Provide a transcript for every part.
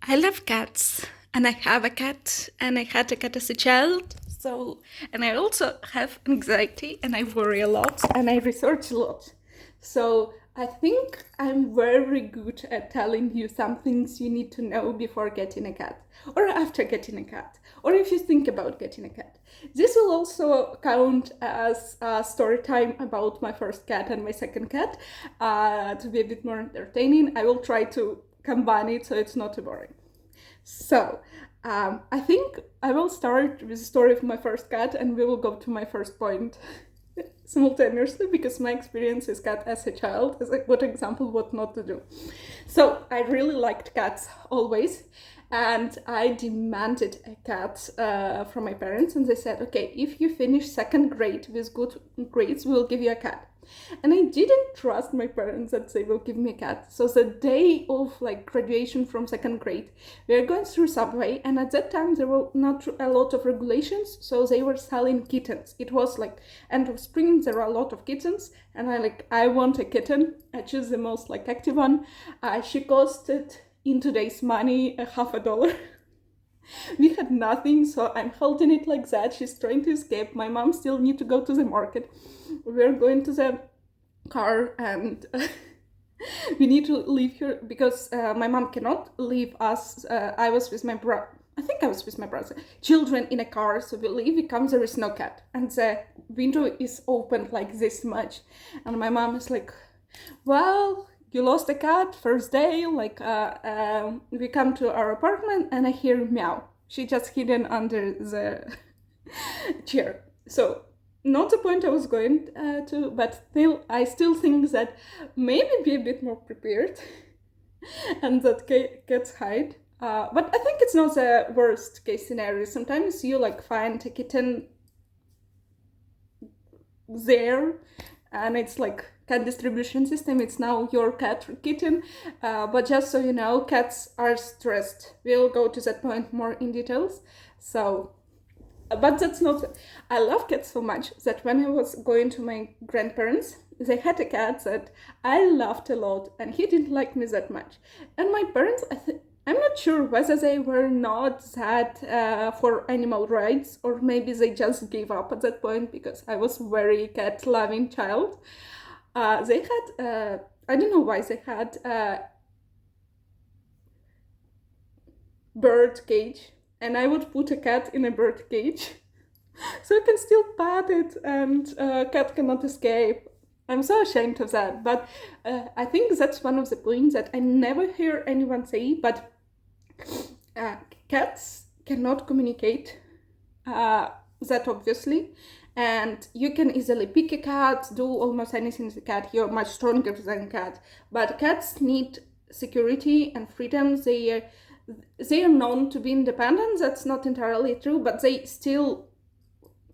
I love cats, and I have a cat, and I had a cat as a child. And I also have anxiety, and I worry a lot, and I research a lot. So, I think I'm very good at telling you some things you need to know before getting a cat, or after getting a cat, or if you think about getting a cat. This will also count as a story time about my first cat and my second cat, to be a bit more entertaining. I will try to combine it so it's not too boring. So, I think I will start with the story of my first cat and we will go to my first point simultaneously because my experience is cat as a child is a good example what not to do. So, I really liked cats always, and I demanded a cat from my parents, and they said, okay, if you finish second grade with good grades, we'll give you a cat. And I didn't trust my parents that they will give me a cat. So the day of like graduation from second grade, we were going through Subway, and at that time there were not a lot of regulations, so they were selling kittens. It was like end of spring, there were a lot of kittens, and I want a kitten. I choose the most like active one. She costed in today's money a half a dollar. We had nothing, so I'm holding it like that. She's trying to escape. My mom still need to go to the market. We're going to the car, and we need to leave here because my mom cannot leave us. I was with my brother. I think I was with my brother. Children in a car, so we leave. We come, there is no cat, and the window is open like this much, and my mom is like, "Well, you lost a cat first day." We come to our apartment, and I hear meow. She just hidden under the chair. So not the point I was going to, but still, I still think that maybe be a bit more prepared and that cats hide. But I think it's not the worst case scenario. Sometimes you like find a kitten there, and it's like cat distribution system. It's now your cat or kitten. But just so you know, cats are stressed. We'll go to that point more in details. So but that's not. I love cats so much that when I was going to my grandparents, they had a cat that I loved a lot, and he didn't like me that much. And my parents, I'm not sure whether they were not that for animal rights, or maybe they just gave up at that point because I was very cat loving child. They had I don't know why they had a bird cage, and I would put a cat in a bird cage so I can still pat it, and cat cannot escape. I'm so ashamed of that, but I think that's one of the points that I never hear anyone say, but uh, cats cannot communicate, that obviously, and you can easily pick a cat, do almost anything with a cat. You're much stronger than a cat, but cats need security and freedom. They are known to be independent. That's not entirely true, but they still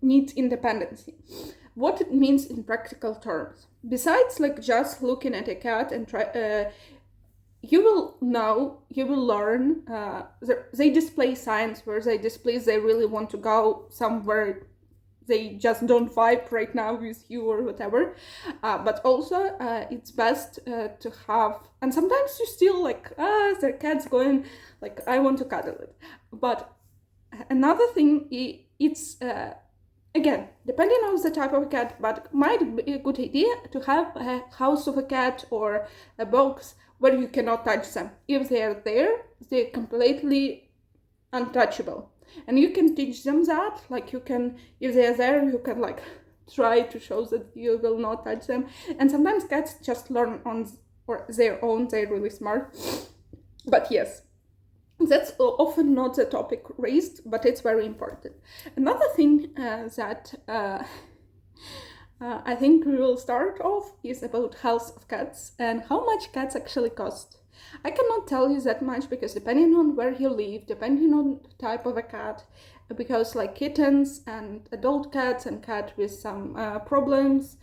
need independence. What it means in practical terms, besides like just looking at a cat and try, you will learn. They display signs where they display they really want to go somewhere. They just don't vibe right now with you or whatever. But also, it's best to have, and sometimes you still like, their cat's going, like, I want to cuddle it. But another thing, it's, again, depending on the type of a cat, but might be a good idea to have a house of a cat or a box where you cannot touch them. If they are there, they're completely untouchable. And you can teach them that, like you can, if they are there, you can like try to show that you will not touch them. And sometimes cats just learn on or their own, they're really smart. But yes, that's often not the topic raised, but it's very important. Another thing that I think we will start off is about health of cats and how much cats actually cost. I cannot tell you that much because depending on where you live, depending on the type of a cat, because like kittens and adult cats and cat with some problems,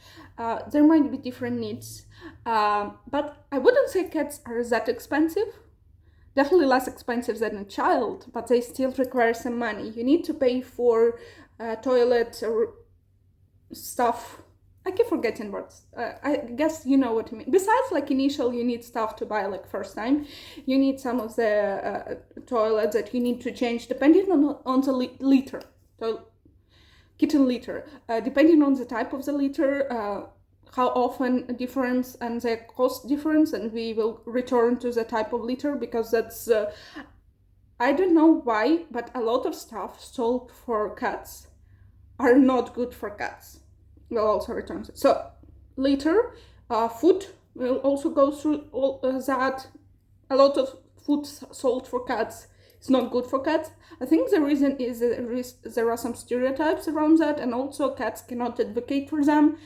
there might be different needs. But I wouldn't say cats are that expensive. Definitely less expensive than a child, but they still require some money. You need to pay for toilet or stuff I keep forgetting words. I guess you know what I mean. Besides, like initial, you need stuff to buy like first time. You need some of the toilets that you need to change depending on the litter. So kitten litter, depending on the type of the litter, how often a difference and the cost difference, and we will return to the type of litter because that's I don't know why, but a lot of stuff sold for cats are not good for cats. We'll also return to it. So litter, food will also go through all that. A lot of food sold for cats is not good for cats. I think the reason is that there are some stereotypes around that, and also cats cannot advocate for them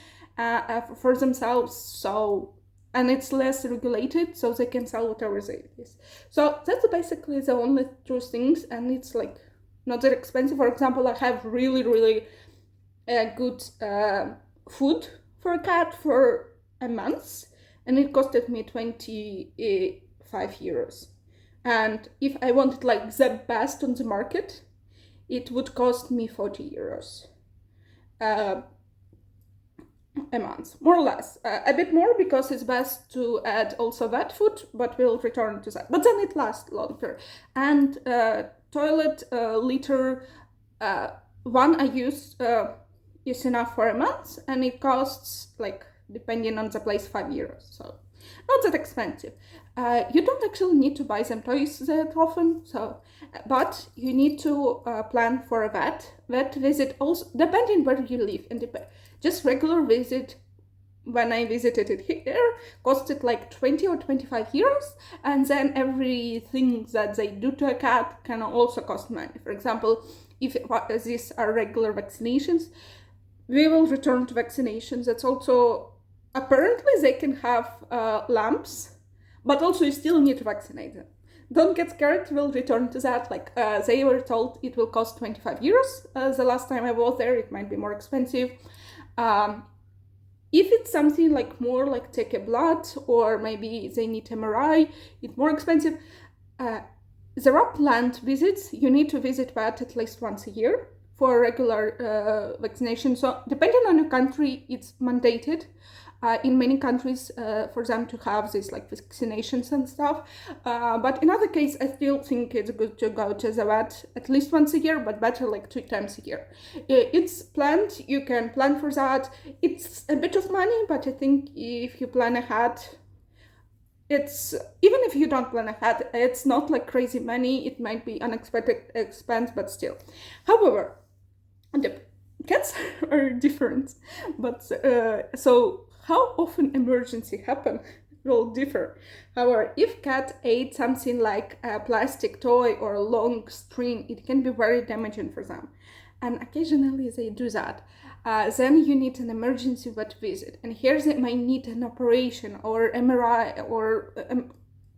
for themselves. So, and it's less regulated, so they can sell whatever they is. So that's basically the only two things, and it's like not that expensive. For example, I have really good food for a cat for a month, and it costed me 25 euros. And if I wanted like the best on the market, it would cost me 40 euros a month, more or less. A bit more because it's best to add also vet food, but we'll return to that. But then it lasts longer. And toilet litter, one I use is enough for a month, and it costs, like, depending on the place, 5 euros. So not that expensive. You don't actually need to buy them toys that often, so, but you need to plan for a vet visit, also depending where you live, and just regular visit. When I visited it here, costed like 20 or 25 euros, and then everything that they do to a cat can also cost money. For example, if these are regular vaccinations, we will return to vaccinations. That's also, apparently they can have lamps, but also you still need to vaccinate them. Don't get scared, we'll return to that. Like they were told it will cost 25 euros. The last time I was there, it might be more expensive. If it's something like more like take a blood, or maybe they need MRI, it's more expensive. There are planned visits. You need to visit vet at least once a year for regular vaccination. So depending on your country, it's mandated. In many countries, for them to have this like vaccinations and stuff. But in other cases, I still think it's good to go to the vet at least once a year, but better like 2 times a year. It's planned, you can plan for that. It's a bit of money, but I think if you plan ahead, it's, even if you don't plan ahead, it's not like crazy money. It might be unexpected expense, but still. However, the cats are different, but so how often emergency happen will differ. However, if cat ate something like a plastic toy or a long string, it can be very damaging for them. And occasionally they do that. Then you need an emergency vet visit. And here they might need an operation or MRI or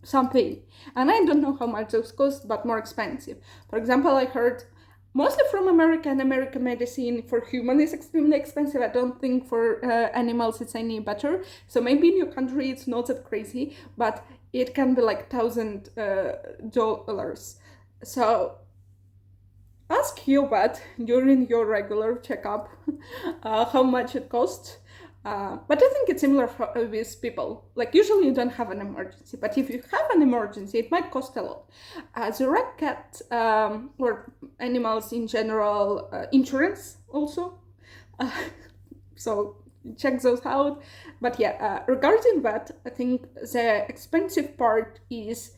something. And I don't know how much those cost, but more expensive. For example, I heard mostly from America, and American medicine for human is extremely expensive. I don't think for animals it's any better. So maybe in your country it's not that crazy, but it can be like $1,000. So ask your vet during your regular checkup how much it costs. But I think it's similar with people. Like usually you don't have an emergency, but if you have an emergency, it might cost a lot. The cat or animals in general, insurance also. So check those out. But yeah, regarding that, I think the expensive part is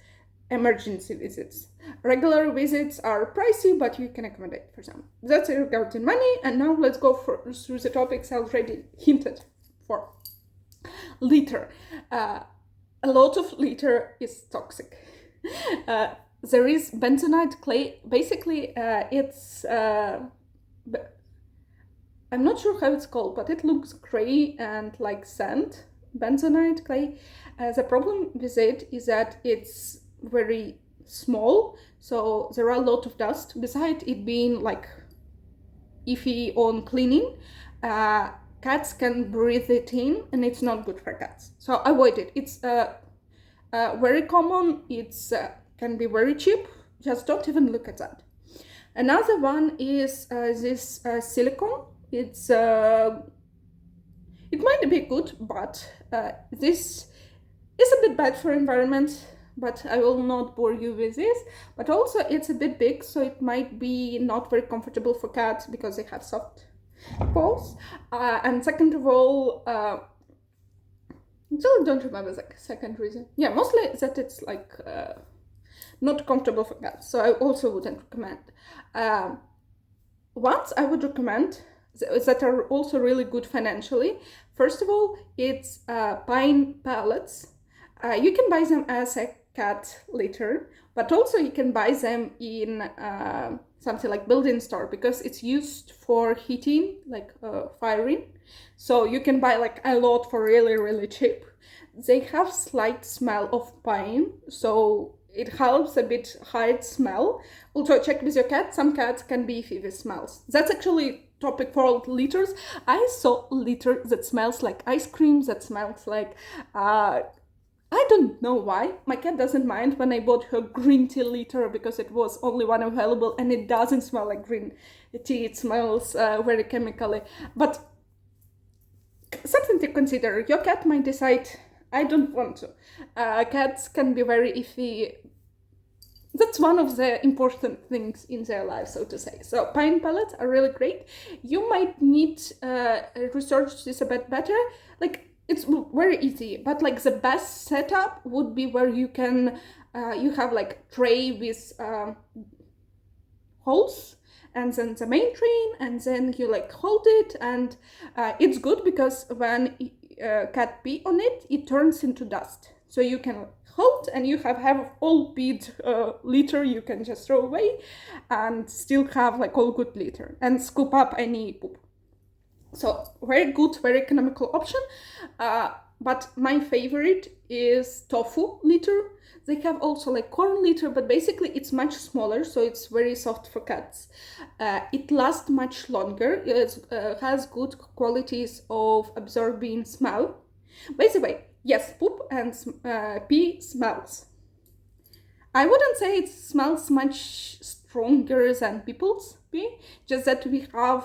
emergency visits. Regular visits are pricey, but you can accommodate for them. That's regarding money. And now let's go through the topics I already hinted for. Litter. A lot of litter is toxic. There is bentonite clay. Basically, it's I'm not sure how it's called, but it looks gray and like sand. Bentonite clay. The problem with it is that it's very small, so there are a lot of dust. Besides it being like iffy on cleaning, cats can breathe it in, and it's not good for cats. So avoid it. It's very common. It's can be very cheap. Just don't even look at that. Another one is this silicone. It might be good, but this is a bit bad for environment, but I will not bore you with this. But also it's a bit big, so it might be not very comfortable for cats because they have soft paws. And second of all, I still don't remember the second reason. Yeah, mostly that it's like not comfortable for cats, so I also wouldn't recommend. Ones I would recommend that are also really good financially. First of all, it's pine pellets. You can buy them as a cat litter, but also you can buy them in something like building store, because it's used for heating, like firing. So you can buy like a lot for really, really cheap. They have slight smell of pine, so it helps a bit hide smell. Also check with your cat, some cats can be iffy with smells. That's actually topic for all litters. I saw litter that smells like ice cream, that smells like I don't know why. My cat doesn't mind when I bought her green tea litter because it was only one available and it doesn't smell like green tea. It smells very chemically. But something to consider. Your cat might decide, I don't want to. Cats can be very iffy. That's one of the important things in their life, so to say. So pine pellets are really great. You might need research this a bit better. Like, it's very easy, but like the best setup would be where you can you have like tray with holes, and then the main train, and then you like hold it, and it's good because when cat pee on it, it turns into dust. So you can hold and you have all peed litter you can just throw away and still have like all good litter and scoop up any poop. So very good, very economical option. But my favorite is tofu litter. They have also like corn litter, but basically it's much smaller, so it's very soft for cats. It lasts much longer. It has good qualities of absorbing smell. By the way, yes, poop and pee smells. I wouldn't say it smells much stronger than people's pee, just that we have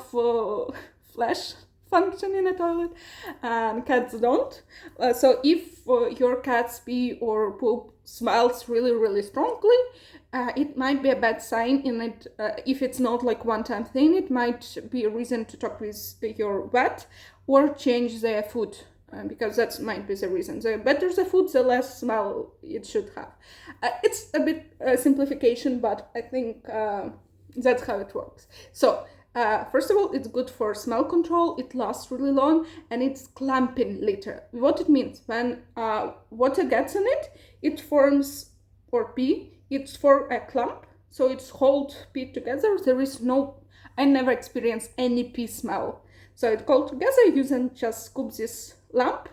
flash function in a toilet and cats don't. So if your cat's pee or poop smells really, really strongly, it might be a bad sign in it. If it's not like one-time thing, it might be a reason to talk with your vet or change their food. Because that might be the reason. The better the food, the less smell it should have. It's a bit simplification, but I think that's how it works. So first of all, it's good for smell control, it lasts really long, and it's clamping litter. What it means, when water gets in it, it forms, or pee, it's for a clump, so it's hold pee together. There is no, I never experienced any pee smell. So it hold together, you can just scoop this lump,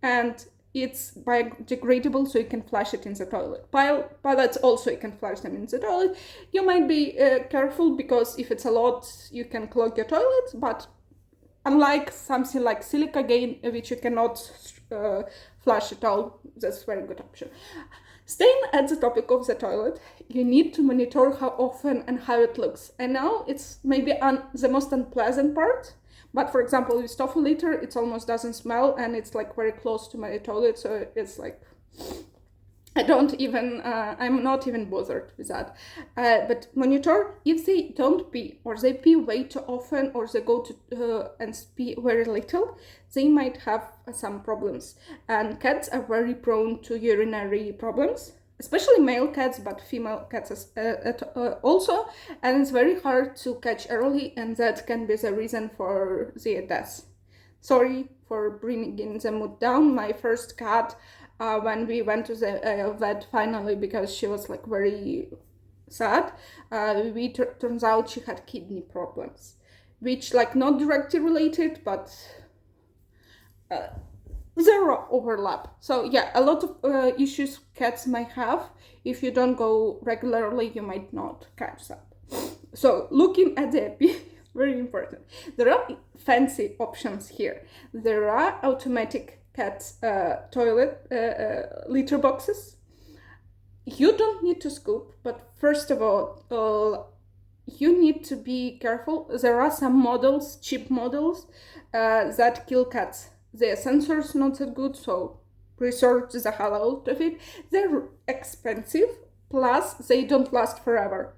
and it's biodegradable, so you can flush it in the toilet. Pellets also, you can flush them in the toilet. You might be careful, because if it's a lot, you can clog your toilet, but unlike something like silica gel, which you cannot flush at all, that's a very good option. Staying at the topic of the toilet, you need to monitor how often and how it looks. And now it's maybe the most unpleasant part. But for example, with tofu litter, it almost doesn't smell, and it's like very close to my toilet, so it's like, I'm not even bothered with that. But monitor, if they don't pee, or they pee way too often, or they go to and pee very little, they might have some problems. And cats are very prone to urinary problems, especially male cats, but female cats also, and it's very hard to catch early, and that can be the reason for their death. Sorry for bringing the mood down. My first cat, when we went to the vet finally, because she was like very sad, turns out she had kidney problems, which like not directly related, but zero overlap. So yeah, a lot of issues cats might have. If you don't go regularly, you might not catch that. So looking at the pee is very important. There are fancy options here. There are automatic cat toilet litter boxes. You don't need to scoop, but first of all, you need to be careful. There are some models, cheap models, that kill cats. Their sensor's not that good, so research the hell out of it. They're expensive, plus they don't last forever.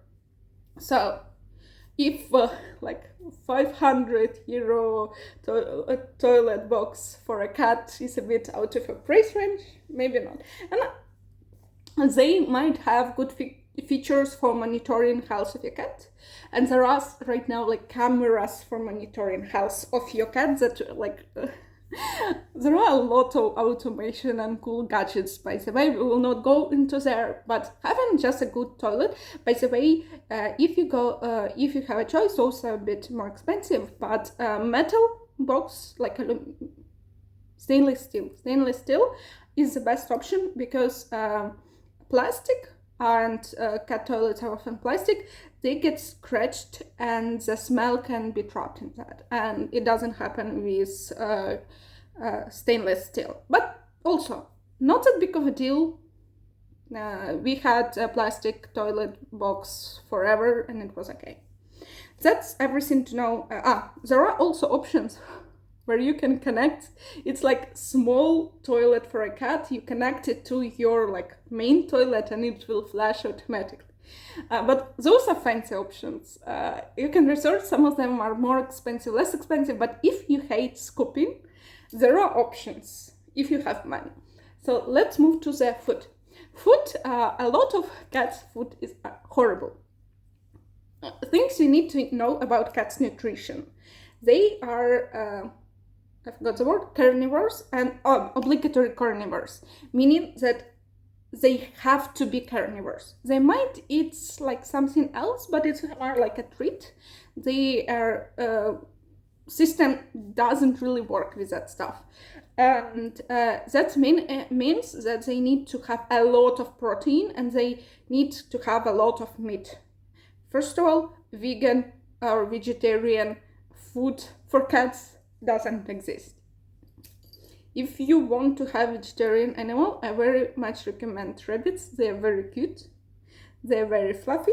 So if like 500 euro a toilet box for a cat is a bit out of a price range, maybe not. And they might have good features for monitoring health of your cat, and there are right now like cameras for monitoring health of your cat that like there are a lot of automation and cool gadgets. By the way, we will not go into there, but having just a good toilet, by the way, if you have a choice, also a bit more expensive, but metal box like stainless steel is the best option, because plastic, and cat toilets are often plastic, they get scratched and the smell can be trapped in that, and it doesn't happen with stainless steel. But also not that big of a deal. We had a plastic toilet box forever and it was okay. That's everything to know. There are also options where you can connect. It's like small toilet for a cat. You connect it to your like main toilet and it will flush automatically. But those are fancy options. You can research. Some of them are more expensive, less expensive. But if you hate scooping, there are options if you have money. So let's move to the food. A lot of cats' food is horrible. Things you need to know about cats' nutrition. They are, I forgot the word, carnivores, and obligatory carnivores, meaning that they have to be carnivores. They might eat like something else, but it's more like a treat. Their system doesn't really work with that stuff. And that means that they need to have a lot of protein and they need to have a lot of meat. First of all, vegan or vegetarian food for cats doesn't exist. If you want to have vegetarian animal, I very much recommend rabbits. They are very cute. They're very fluffy.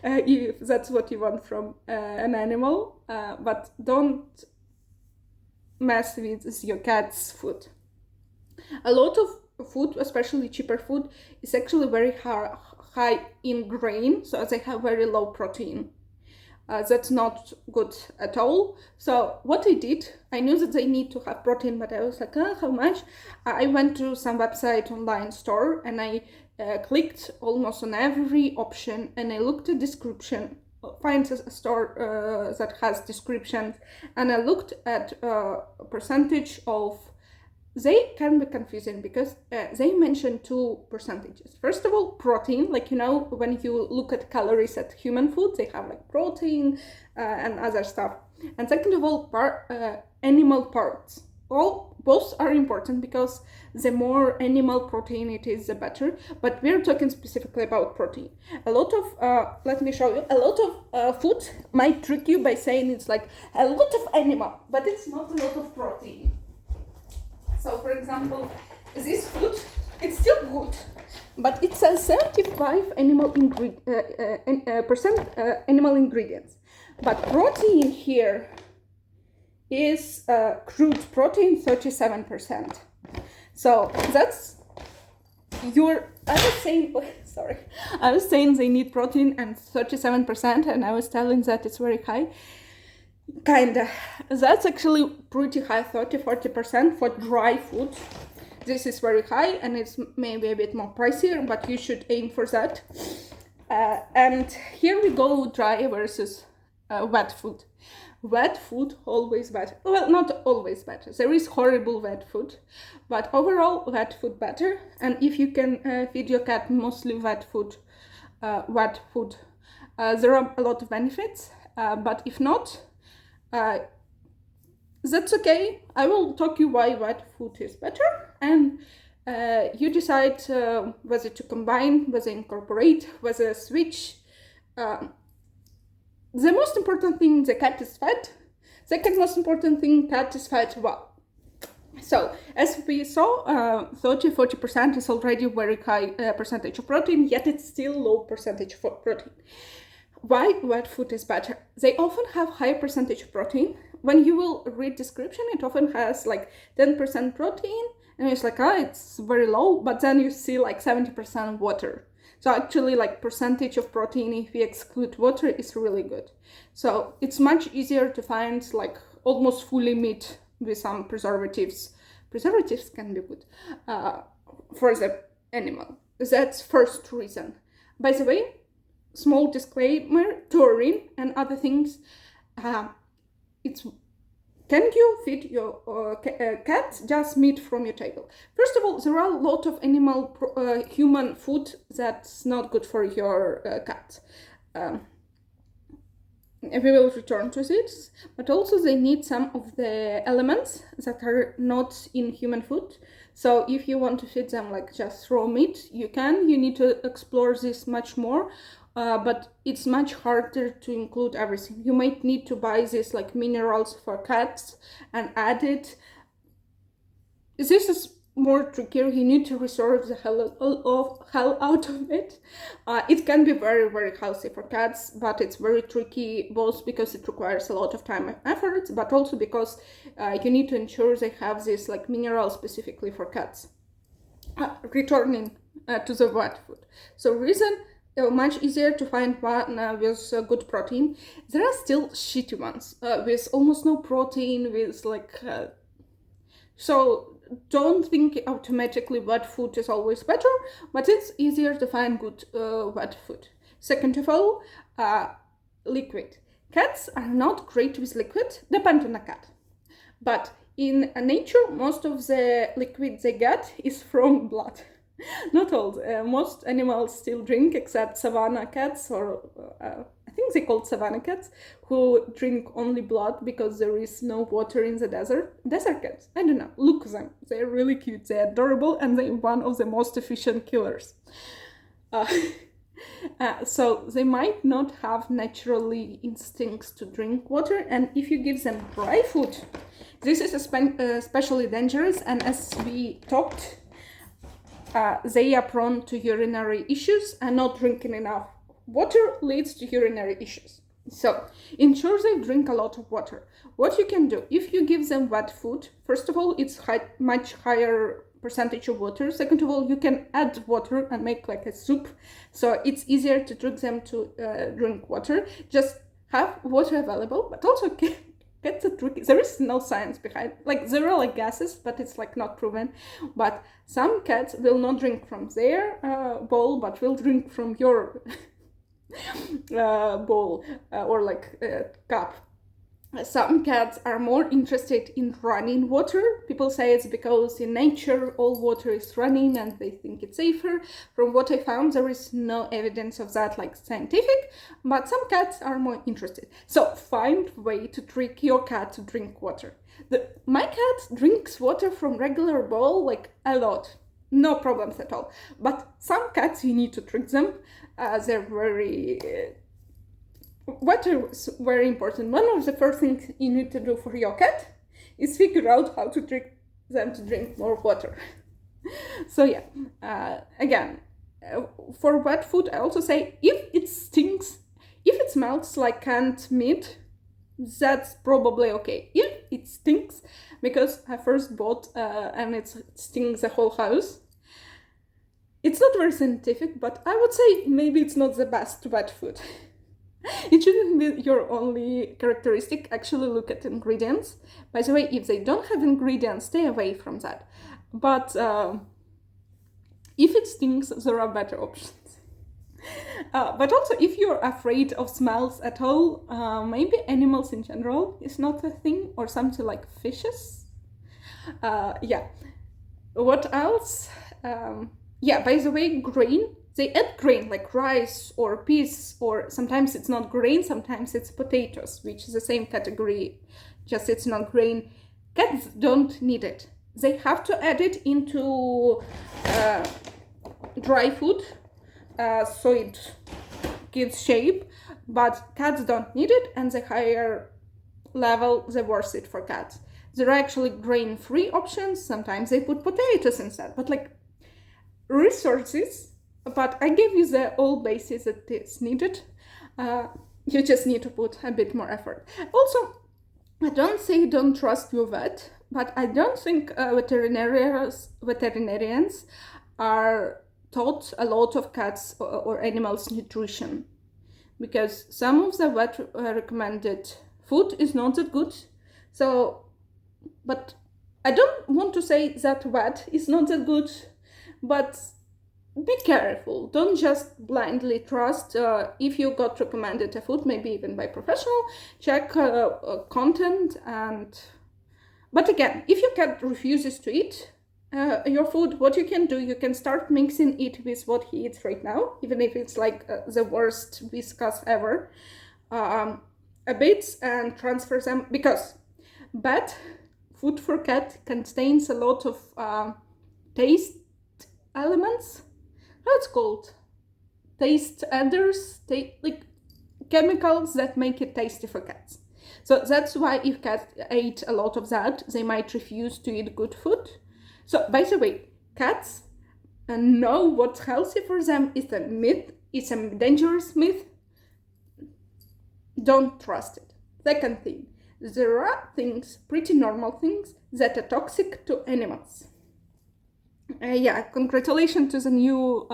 If that's what you want from an animal, but don't mess with your cat's food. A lot of food, especially cheaper food, is actually very high in grain, so they have very low protein. That's not good at all. So what I did, I knew that they need to have protein, but I was like, how much? I went to some website online store and I clicked almost on every option and I looked at description, find a store that has descriptions, and I looked at percentage of. They can be confusing because they mention 2 percentages. First of all, protein, like, you know, when you look at calories at human food, they have like protein and other stuff. And second of all, animal parts. Both are important because the more animal protein it is, the better. But we're talking specifically about protein. A lot of, let me show you, a lot of food might trick you by saying it's like a lot of animal, but it's not a lot of protein. So, for example, this food, it's still good, but it says 75 animal animal ingredients. But protein here is crude protein, 37%. So that's I was saying they need protein and 37%, and I was telling that it's very high. Kinda. That's actually pretty high, 30-40% for dry food. This is very high and it's maybe a bit more pricier, but you should aim for that. And here we go, dry versus wet food. Wet food always better. Well, not always better. There is horrible wet food, but overall wet food better. And if you can feed your cat mostly wet food, there are a lot of benefits. But if not, that's okay. I will talk you why wet food is better, and you decide whether to combine, whether incorporate, whether switch. The most important thing, the cat is fed. Second most important thing, cat is fed well. So as we saw, 30-40% is already very high percentage of protein, yet it's still low percentage for protein. Why wet food is better? They often have higher percentage protein. When you will read description, it often has like 10% protein, and it's like, it's very low, but then you see like 70% water. So actually, like, percentage of protein, if we exclude water, is really good. So it's much easier to find like almost fully meat with some preservatives. Preservatives can be good for the animal. That's first reason. By the way, small disclaimer, taurine and other things, can you feed your cat just meat from your table? First of all, there are a lot of human food that's not good for your cat. We will return to this, but also they need some of the elements that are not in human food. So if you want to feed them like just raw meat, you need to explore this much more. But it's much harder to include everything. You might need to buy this like minerals for cats and add it. This is more trickier. You need to reserve the hell out of it. It can be very, very healthy for cats, but it's very tricky, both because it requires a lot of time and effort, but also because you need to ensure they have this like mineral specifically for cats. Returning to the wet food. So reason much easier to find one with good protein. There are still shitty ones with almost no protein, with like so don't think automatically wet food is always better, but it's easier to find good wet food. Second of all, liquid. Cats are not great with liquid, depend on the cat, but in nature most of the liquid they get is from blood. Not all. Most animals still drink, except savanna cats, or I think they called savanna cats, who drink only blood because there is no water in the desert. Desert cats, I don't know, look at them. They're really cute, they're adorable, and they're one of the most efficient killers. So they might not have naturally instincts to drink water, and if you give them dry food, this is especially dangerous, and as we talked, they are prone to urinary issues, and not drinking enough water leads to urinary issues. So ensure they drink a lot of water. What you can do, if you give them wet food, first of all, it's much higher percentage of water. Second of all, you can add water and make like a soup, so it's easier to trick them to drink water. Just have water available, but also get the trick. There is no science behind, like there are like gases, but it's like not proven. But some cats will not drink from their bowl, but will drink from your bowl or like cup. Some cats are more interested in running water. People say it's because in nature all water is running and they think it's safer. From what I found, there is no evidence of that, like scientific, but some cats are more interested. So find a way to trick your cat to drink water. My cat drinks water from regular bowl like a lot. No problems at all. But some cats, you need to trick them. They're very... Water is very important. One of the first things you need to do for your cat is figure out how to trick them to drink more water. So yeah, again, for wet food, I also say if it stinks, if it smells like canned meat, that's probably okay. If it stinks, because I first bought and it stinks the whole house, it's not very scientific, but I would say maybe it's not the best wet food. It shouldn't be your only characteristic. Actually look at ingredients. By the way, if they don't have ingredients, stay away from that. But if it stinks, there are better options. But also, if you're afraid of smells at all, maybe animals in general is not a thing, or something like fishes. Yeah. What else? Yeah, by the way, grain. They add grain like rice or peas, or sometimes it's not grain, sometimes it's potatoes, which is the same category, just it's not grain. Cats don't need it. They have to add it into dry food, so it gives shape, but cats don't need it, and the higher level, the worse it for cats. There are actually grain-free options. Sometimes they put potatoes instead, but like resources. But I gave you the all bases that is needed. You just need to put a bit more effort. Also, I don't say don't trust your vet, but I don't think veterinarians are taught a lot of cats or animals nutrition, because some of the vet recommended food is not that good. So, but I don't want to say that vet is not that good, but be careful. Don't just blindly trust. If you got recommended a food, maybe even by professional, check content. But again, if your cat refuses to eat your food, what you can do, you can start mixing it with what he eats right now, even if it's like the worst Whiskas ever, a bit, and transfer them, because bad food for cat contains a lot of taste elements. How it's called? Taste adders, like chemicals that make it tasty for cats. So that's why if cats ate a lot of that, they might refuse to eat good food. So by the way, cats know what's healthy for them is a myth. It's a dangerous myth. Don't trust it. Second thing, there are things, pretty normal things, that are toxic to animals. Congratulations to the new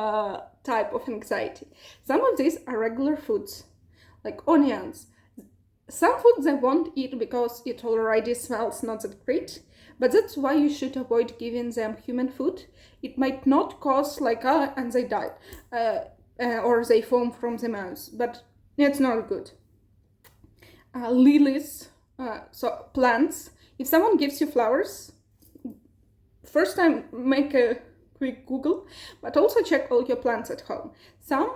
type of anxiety. Some of these are regular foods, like onions. Some food they won't eat because it already smells not that great, but that's why you should avoid giving them human food. It might not cause and they died, or they foam from the mouth, but it's not good. Lilies, so plants. If someone gives you flowers, first time make a quick Google, but also check all your plants at home. Some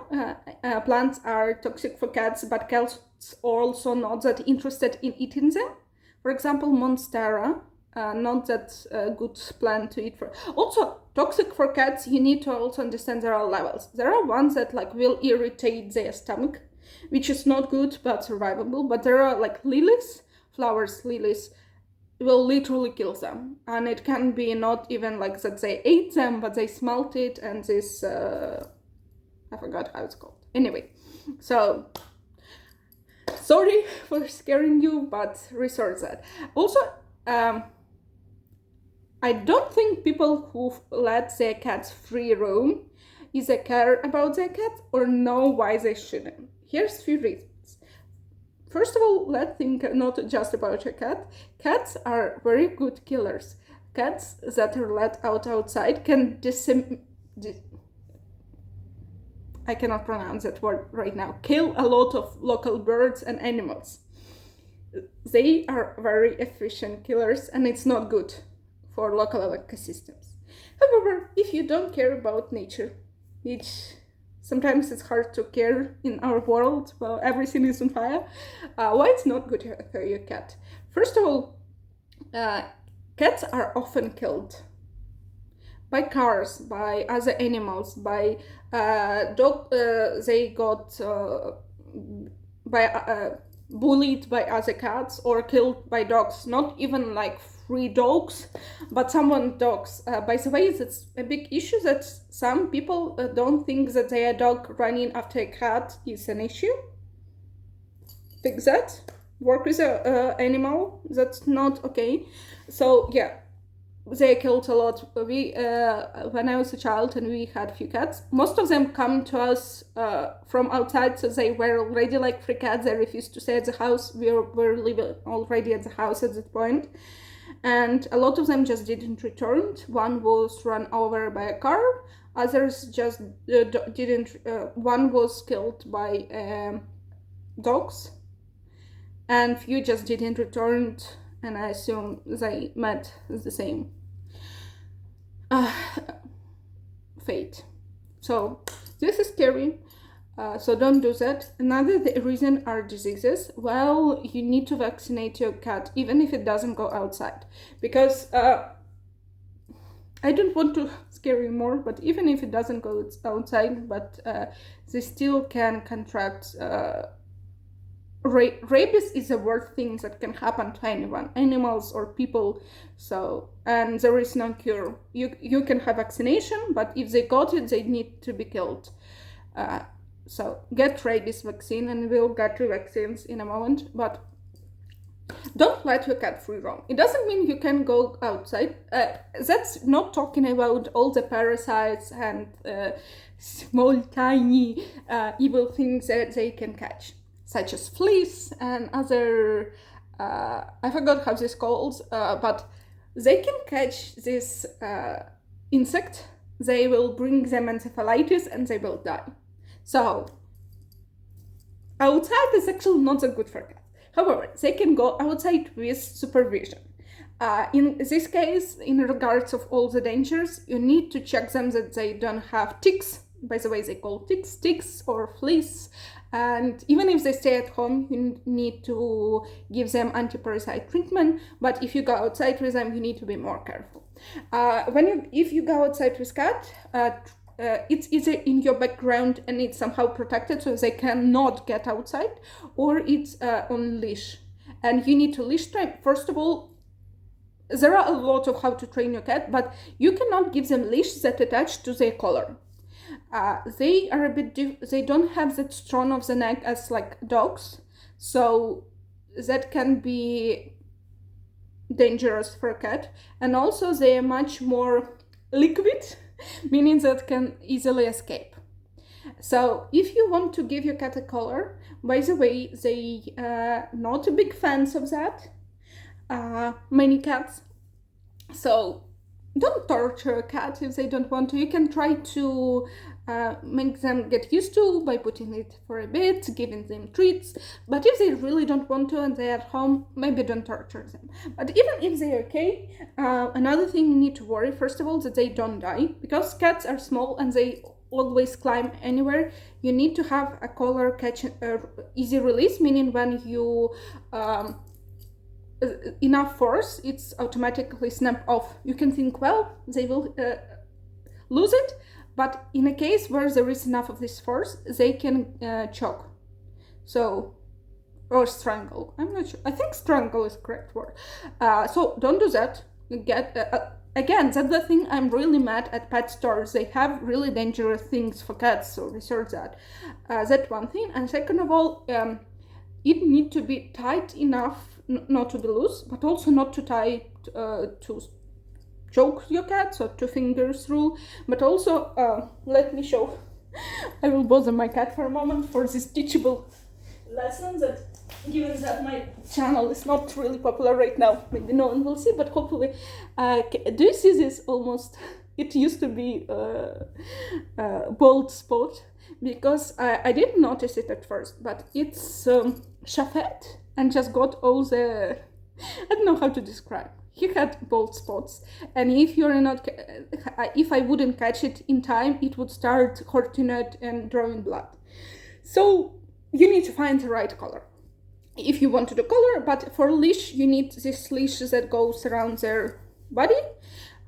plants are toxic for cats, but cats also not that interested in eating them. For example, monstera, not that good plant to eat for. Also, toxic for cats, you need to also understand there are levels. There are ones that will irritate their stomach, which is not good but survivable. But there are lilies, lilies will literally kill them, and it can be not even that they ate them, but they smelt it, and this I forgot how it's called. Anyway, so sorry for scaring you, but research that. Also, I don't think people who let their cats free roam either care about their cat or know why they shouldn't. Here's a few reasons. First of all, let's think not just about your cat. Cats are very good killers. Cats that are let outside can I cannot pronounce that word right now. Kill a lot of local birds and animals. They are very efficient killers, and it's not good for local ecosystems. However, if you don't care about nature, which sometimes it's hard to care in our world while everything is on fire, why it's not good for your cat? First of all, cats are often killed by cars, by other animals, by they got bullied by other cats or killed by dogs. Not even free dogs, but someone dogs. By the way, it's a big issue that some people don't think that their dog running after a cat is an issue. Fix that. Work with an animal. That's not okay. So yeah, they killed a lot. We when I was a child and we had a few cats, most of them come to us from outside, so they were already free cats. They refused to stay at the house. We were living already at the house at that point, and a lot of them just didn't return. One was run over by a car, others just didn't. One was killed by dogs, and few just didn't return, and I assume they met the same fate. So this is scary. So don't do that. Another reason are diseases. Well, you need to vaccinate your cat even if it doesn't go outside, because I don't want to scare you more, but even if it doesn't go outside, but they still can contract rabies is the worst thing that can happen to anyone, animals or people. So, and there is no cure. You can have vaccination, but if they got it, they need to be killed. So get rabies vaccine, and we'll get to vaccines in a moment, but don't let your cat free roam. It doesn't mean you can go outside. That's not talking about all the parasites and small, tiny, evil things that they can catch, such as fleas and other, I forgot how this calls, but they can catch this insect. They will bring them encephalitis and they will die. So outside is actually not so good for cats. However, they can go outside with supervision. In this case, in regards of all the dangers, you need to check them that they don't have ticks. By the way, they call ticks or fleas. And even if they stay at home, you need to give them anti-parasite treatment. But if you go outside with them, you need to be more careful. If you go outside with cat, it's either in your background and it's somehow protected so they cannot get outside, or it's on leash. And you need to leash train. First of all, there are a lot of how to train your cat, but you cannot give them leash that attach to their collar. They are a bit they don't have that strong of the neck as like dogs, so that can be dangerous for a cat. And also they are much more liquid, meaning that can easily escape. So if you want to give your cat a collar, by the way, they are not big fans of that, many cats. So don't torture a cat if they don't want to. You can try to make them get used to by putting it for a bit, giving them treats. But if they really don't want to and they're at home, maybe don't torture them. But even if they're okay, another thing you need to worry, first of all, that they don't die. Because cats are small and they always climb anywhere, you need to have a collar catch easy release, meaning when you enough force, it's automatically snap off. You can think, well, they will lose it, but in a case where there is enough of this force, they can choke. So, or strangle. I'm not sure. I think strangle is the correct word. So don't do that. Again, that's the thing. I'm really mad at pet stores. They have really dangerous things for cats, so research that. That's one thing. And second of all, it needs to be tight enough not to be loose, but also not too tight to choke your cat, so 2 fingers rule. But also, let me show. I will bother my cat for a moment for this teachable lesson that, given that my channel is not really popular right now, maybe no one will see, but hopefully, do you see this almost, it used to be a bald spot, because I didn't notice it at first, but it's Shafet, and just got all the, I don't know how to describe. He had bald spots, and if I wouldn't catch it in time, it would start hurting it and drawing blood. So you need to find the right color if you want to do color. But for leash, you need this leash that goes around their body.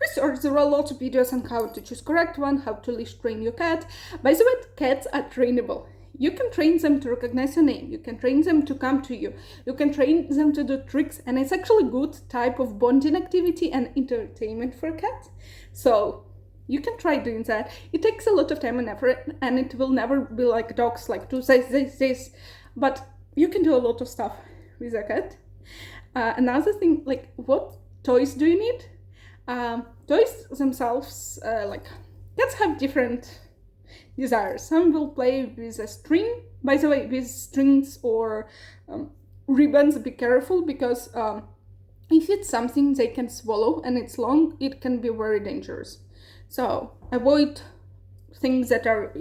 Research, there are a lot of videos on how to choose correct one, how to leash train your cat. By the way, cats are trainable. You can train them to recognize your name. You can train them to come to you. You can train them to do tricks. And it's actually a good type of bonding activity and entertainment for a cat. So you can try doing that. It takes a lot of time and effort, and it will never be like dogs, like do this. But you can do a lot of stuff with a cat. Another thing, like, what toys do you need? Toys themselves, like, cats have different desires. Some will play with a string. By the way, with strings or ribbons, be careful, because if it's something they can swallow and it's long, it can be very dangerous. So avoid things that are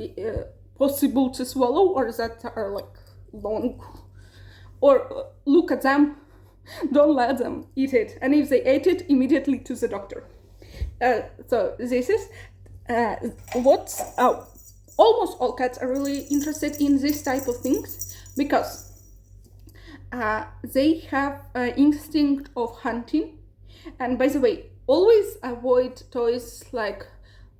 possible to swallow or that are like long, or look at them. Don't let them eat it, and if they ate it, immediately to the doctor. So this is almost all cats are really interested in this type of things, because they have an instinct of hunting. And by the way, always avoid toys like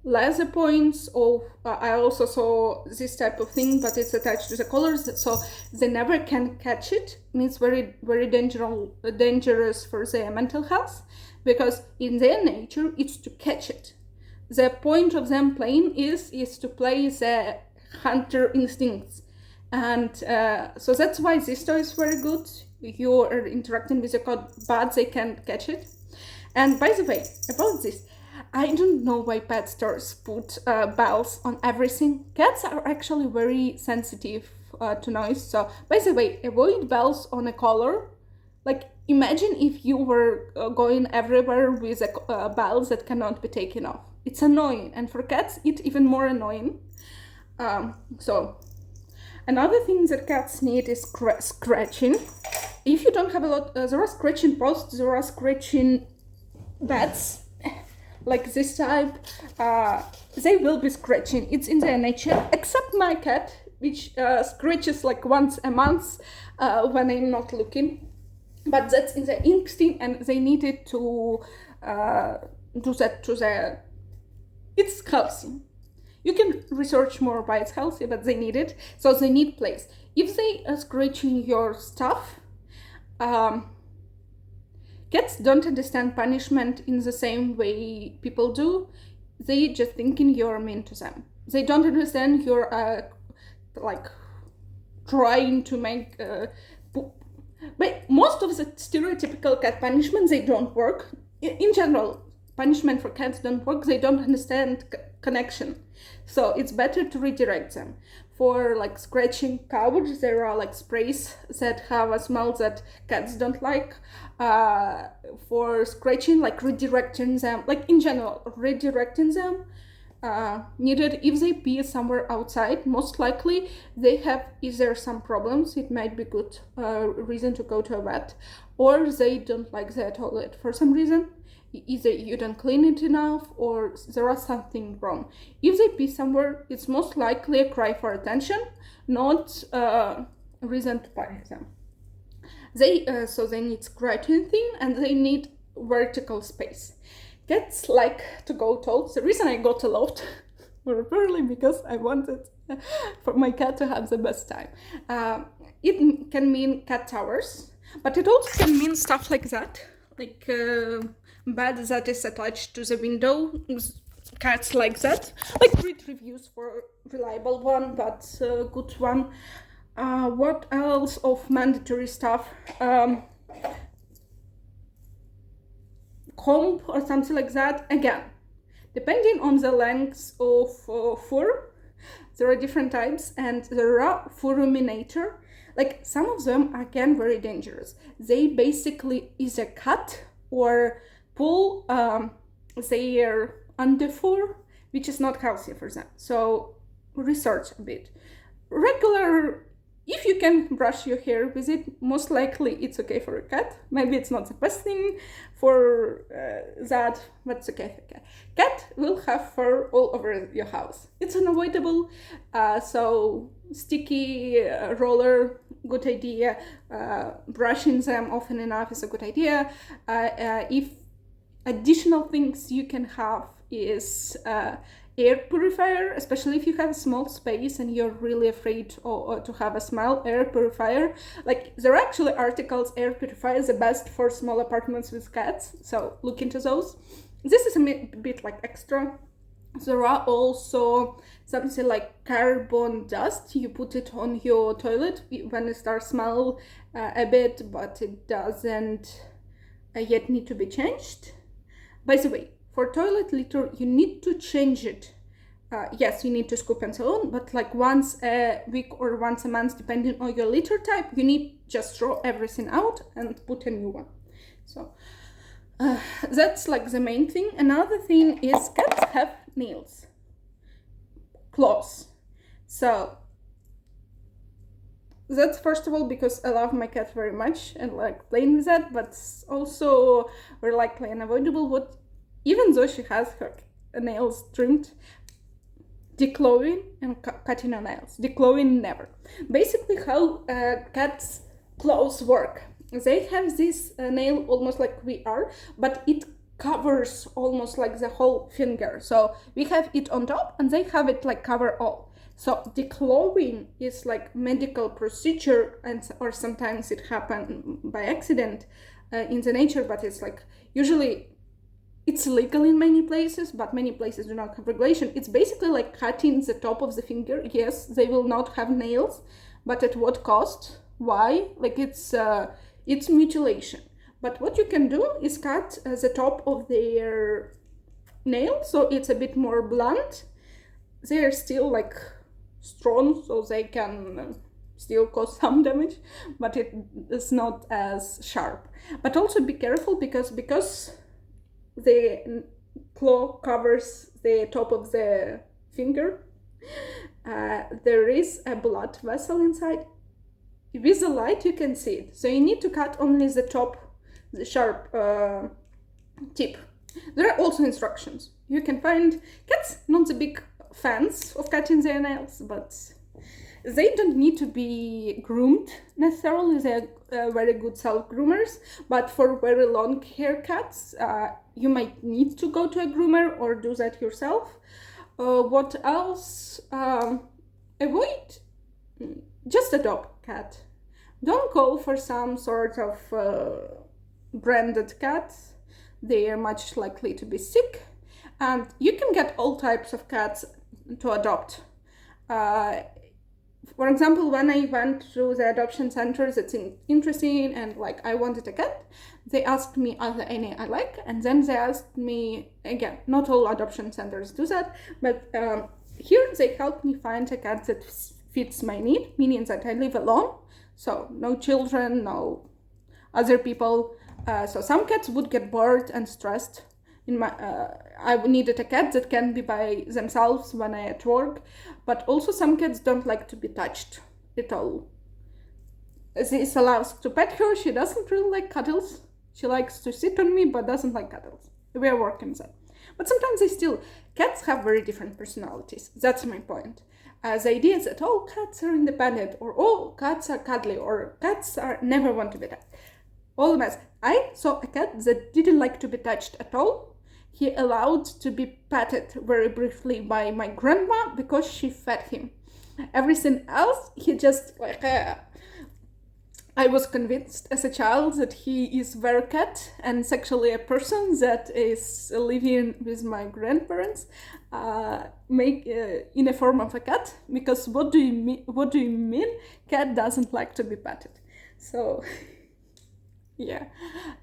laser points, or I also saw this type of thing, but it's attached to the collars, so they never can catch it. Means very, very dangerous for their mental health, because in their nature it's to catch it. The point of them playing is to play the hunter instincts. And so that's why this toy is very good. You are interacting with a cat, but they can't catch it. And by the way, about this, I don't know why pet stores put bells on everything. Cats are actually very sensitive to noise. So, by the way, avoid bells on a collar. Like, imagine if you were going everywhere with bells that cannot be taken off. It's annoying, and for cats, it's even more annoying. So, another thing that cats need is scratching. If you don't have a lot, there are scratching posts, there are scratching beds like this type. They will be scratching. It's in their nature, except my cat, which scratches like once a month when I'm not looking. But that's in their instinct, and they needed to do that to their. It's healthy. You can research more why it's healthy, but they need it, so they need place. If they are scratching your stuff, cats don't understand punishment in the same way people do. They just thinking you're mean to them. They don't understand you're like trying to make. But most of the stereotypical cat punishments, they don't work. In general, punishment for cats don't work. They don't understand connection. So it's better to redirect them. For like scratching couch, there are like sprays that have a smell that cats don't like. For scratching, like redirecting them, like in general, redirecting them needed. If they pee somewhere outside, most likely they have either some problems, it might be good reason to go to a vet, or they don't like their toilet for some reason. Either you don't clean it enough or there is something wrong. If they pee somewhere, it's most likely a cry for attention, not a reason to punish them. So they need scratching thing, and they need vertical space. Cats like to go tall. The reason I got a loft were purely because I wanted for my cat to have the best time. It can mean cat towers, but it also can mean stuff like that, like bed that is attached to the window. Cats like that. Like, read reviews for reliable one, but good one. What else of mandatory stuff? Comb or something like that. Again, depending on the length of fur, there are different types, and there are furminator. Like, some of them are again very dangerous. They basically either cut or pull their underfur, which is not healthy for them. So research a bit. Regular, if you can brush your hair with it, most likely it's okay for a cat. Maybe it's not the best thing for that, but it's okay for a cat. Cat will have fur all over your house. It's unavoidable. So sticky roller, good idea. Brushing them often enough is a good idea. If additional things you can have is air purifier, especially if you have a small space and you're really afraid to have a smell. Air purifier, like, there are actually articles, air purifier is the best for small apartments with cats, so look into those. This is a bit like extra. There are also something like carbon dust. You put it on your toilet when it starts smell a bit, but it doesn't yet need to be changed. By the way, for toilet litter, you need to change it. Yes, you need to scoop and so on, but like once a week or once a month, depending on your litter type, you need just throw everything out and put a new one. So that's like the main thing. Another thing is cats have nails, claws. So that's first of all because I love my cat very much and like playing with that, but also we're likely unavoidable. Even though she has her nails trimmed, declawing and cutting her nails. Declawing never. Basically, how cats' claws work. They have this nail almost like we are, but it covers almost like the whole finger. So we have it on top, and they have it like cover all. So declawing is like medical procedure, or sometimes it happens by accident in the nature, but it's like usually it's legal in many places, but many places do not have regulation. It's basically like cutting the top of the finger. Yes, they will not have nails, but at what cost? Why? Like it's mutilation. But what you can do is cut the top of their nail, so it's a bit more blunt. They are still like strong, so they can still cause some damage, but it is not as sharp. But also be careful because the claw covers the top of the finger. There is a blood vessel inside. With the light you can see it, so you need to cut only the top, the sharp tip. There are also instructions. You can find cats not the big fans of cutting their nails, but they don't need to be groomed necessarily. They're very good self-groomers, but for very long haircuts, you might need to go to a groomer or do that yourself. What else? Avoid, just adopt cat. Don't go for some sort of branded cats. They are much likely to be sick, and you can get all types of cats to adopt. For example, when I went to the adoption centers, it's interesting, and like I wanted a cat, they asked me are there any I like, and then they asked me again. Not all adoption centers do that, but here they helped me find a cat that fits my need, meaning that I live alone, so no children, no other people. So some cats would get bored and stressed. I needed a cat that can be by themselves when I at work, but also some cats don't like to be touched at all. This allows to pet her. She doesn't really like cuddles. She likes to sit on me, but doesn't like cuddles. We are working that. But sometimes cats have very different personalities. That's my point. The idea is that all cats are independent, or all cats are cuddly, or cats are never want to be touched. All mess. I saw a cat that didn't like to be touched at all. He allowed to be patted very briefly by my grandma because she fed him. Everything else, he just like... I was convinced as a child that he is werecat and sexually a person that is living with my grandparents, in a form of a cat. Because what do you mean? Cat doesn't like to be patted. So... yeah,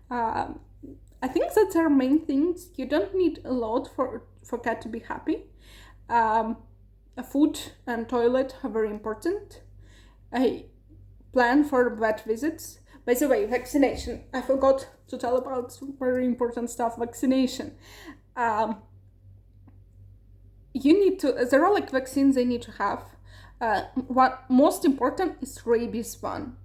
I think that's our main things. You don't need a lot for cat to be happy. Food and toilet are very important. I plan for vet visits. By the way, vaccination. I forgot to tell about very important stuff. Vaccination. There are like vaccines they need to have. What most important is rabies one.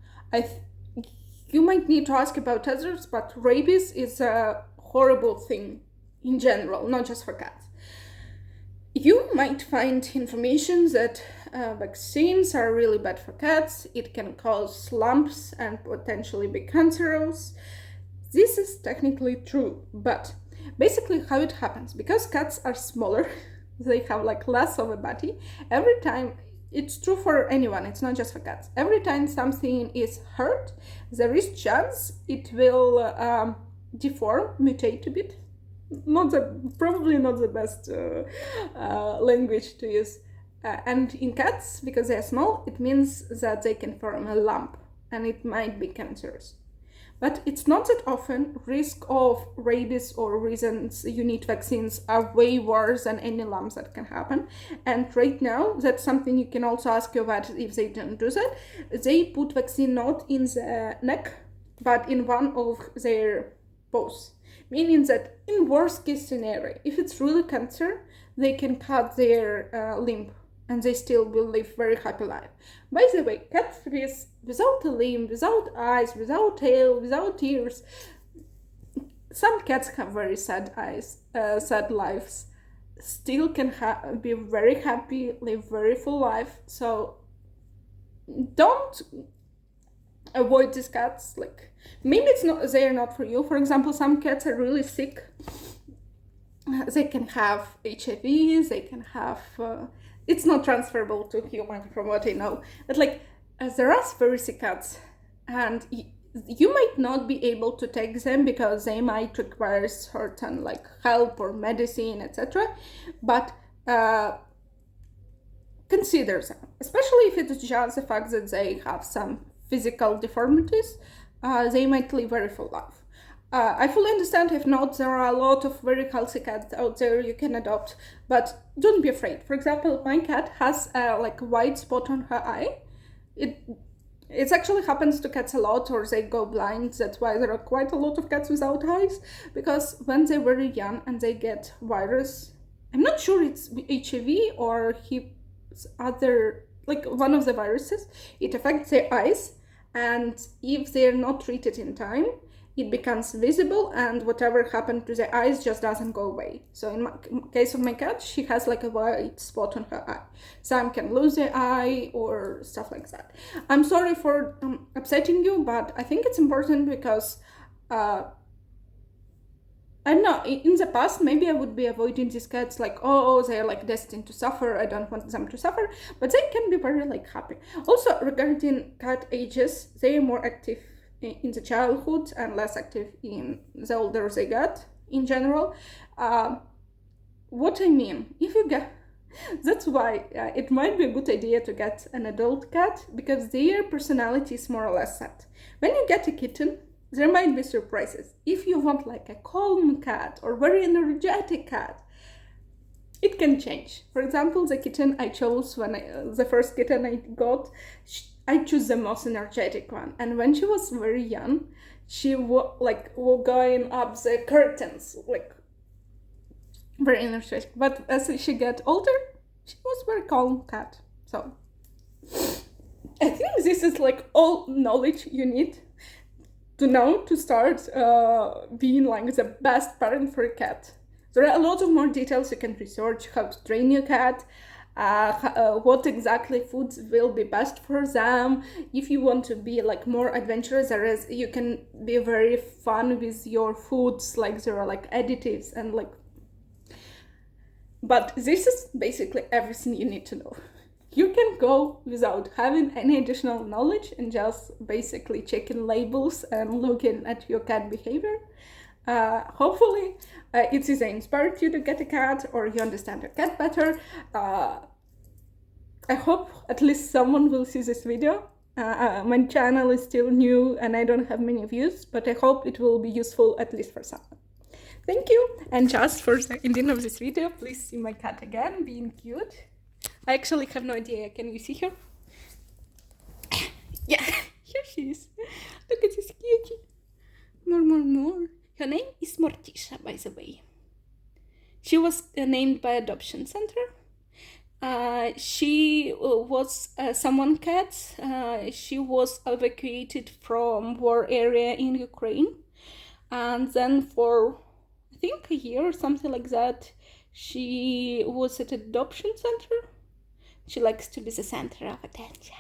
You might need to ask about others, but rabies is a horrible thing in general, not just for cats. You might find information that vaccines are really bad for cats. It can cause lumps and potentially be cancerous. This is technically true, but basically how it happens, because cats are smaller, they have like less of a body. Every time, it's true for anyone, it's not just for cats. Every time something is hurt, there is chance it will deform, mutate a bit. Probably not the best language to use. And in cats, because they are small, it means that they can form a lump, and it might be cancerous. But it's not that often. Risk of rabies or reasons you need vaccines are way worse than any lumps that can happen. And right now, that's something you can also ask your vet if they don't do that. They put vaccine not in the neck, but in one of their paws. Meaning that in worst case scenario, if it's really cancer, they can cut their limb and they still will live very happy life. By the way, cats without a limb, without eyes, without tail, without ears. Some cats have very sad lives. Still can be very happy, live very full life. So don't avoid these cats. Like maybe they are not for you. For example, some cats are really sick. They can have HIV. They can have. It's not transferable to human, from what I know. But like, there are very sick cats, and you might not be able to take them because they might require certain like help or medicine, etc. But consider them, especially if it's just the fact that they have some physical deformities. They might live very full life. I fully understand. If not, there are a lot of very healthy cats out there you can adopt, but don't be afraid. For example, my cat has like a white spot on her eye. It actually happens to cats a lot, or they go blind. That's why there are quite a lot of cats without eyes, because when they're very young and they get virus, I'm not sure it's HIV or other, like one of the viruses, it affects their eyes, and if they're not treated in time, it becomes visible, and whatever happened to the eyes just doesn't go away. So in case of my cat, she has like a white spot on her eye. Some can lose their eye or stuff like that. I'm sorry for upsetting you, but I think it's important because I'm not, in the past, maybe I would be avoiding these cats like, oh, they're like destined to suffer, I don't want them to suffer, but they can be very like happy. Also, regarding cat ages, they are more active in the childhood and less active in the older they get in general. What I mean, if you get, that's why it might be a good idea to get an adult cat, because their personality is more or less set. When you get a kitten, there might be surprises. If you want like a calm cat or very energetic cat, it can change. For example, the kitten I chose the first kitten I got, I chose the most energetic one. And when she was very young, she was going up the curtains, like very energetic. But as she got older, she was very calm cat. So I think this is like all knowledge you need to know to start being like the best parent for a cat. There are a lot of more details you can research: how to train your cat, what exactly foods will be best for them. If you want to be like more adventurous, you can be very fun with your foods, like there are like additives and like, but this is basically everything you need to know. You can go without having any additional knowledge and just basically checking labels and looking at your cat behavior. Hopefully it either inspired you to get a cat or you understand your cat better. I hope at least someone will see this video. My channel is still new and I don't have many views, but I hope it will be useful at least for someone. Thank you. And just for the ending of this video, please see my cat again being cute. I actually have no idea. Can you see her? Yeah, here she is. Look at this cutie. More. Her name is Morticia, by the way. She was named by adoption center. She was someone cat. She was evacuated from war area in Ukraine. And then for, I think, a year or something like that, she was at adoption center. She likes to be the center of attention.